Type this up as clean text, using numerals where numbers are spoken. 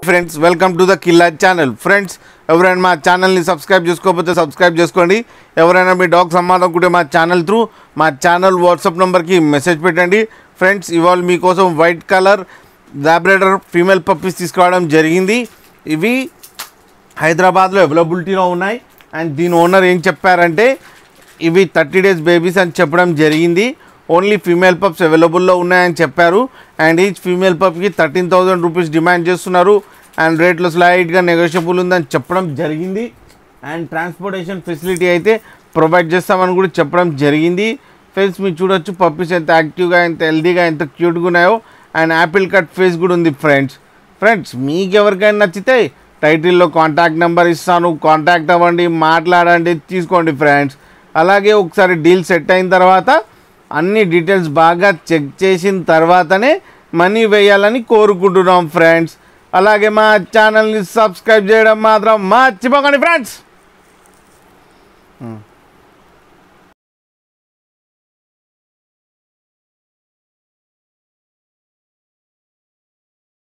Friends welcome to the Killa channel. Friends ఎవరైనా మా ఛానల్ని సబ్స్క్రైబ్ చేసుకోకపోతే సబ్స్క్రైబ్ చేసుకోండి. ఎవరైనా మీ డాగ్ సంబంధం మా ఛానల్ త్రూ మా ఛానల్ వాట్సాప్ నెంబర్కి మెసేజ్ పెట్టండి. ఫ్రెండ్స్ ఇవాళ మీకోసం వైట్ కలర్ లాబ్రాడర్ ఫీమేల్ పప్పీస్ తీసుకురావడం జరిగింది. ఇవి హైదరాబాద్లో అవైలబిలిటీలో ఉన్నాయి. అండ్ దీని ఓనర్ ఏం చెప్పారంటే ఇవి 30 days బేబీస్ అని చెప్పడం జరిగింది. ఓన్లీ ఫీమేల్ పప్స్ అవైలబుల్లో ఉన్నాయని చెప్పారు. అండ్ ఈచ్ ఫీమేల్ పప్కి 13,000 రూపీస్ డిమాండ్ చేస్తున్నారు. అండ్ రేట్లో స్లైట్గా నెగోషియబుల్ ఉందని చెప్పడం జరిగింది. అండ్ ట్రాన్స్పోర్టేషన్ ఫెసిలిటీ అయితే ప్రొవైడ్ చేస్తామని కూడా చెప్పడం జరిగింది. ఫ్రెండ్స్ మీరు చూడొచ్చు పప్పీస్ ఎంత యాక్టివ్గా, ఎంత హెల్దీగా, ఎంత క్యూట్గా ఉన్నాయో. అండ్ యాపిల్ కట్ ఫేస్ కూడా ఉంది. ఫ్రెండ్స్ మీకు ఎవరికైనా నచ్చితే టైటిల్లో కాంటాక్ట్ నెంబర్ ఇస్తాను, కాంటాక్ట్ అవ్వండి, మాట్లాడండి, తీసుకోండి ఫ్రెండ్స్. అలాగే ఒకసారి డీల్ సెట్ అయిన తర్వాత అన్ని డీటెయిల్స్ బాగా చెక్ చేసిన తర్వాతనే మనీ వేయాలని కోరుకుంటున్నాం ఫ్రెండ్స్. అలాగే మా ఛానల్ని సబ్స్క్రైబ్ చేయడం మాత్రం మర్చిపోకండి ఫ్రెండ్స్.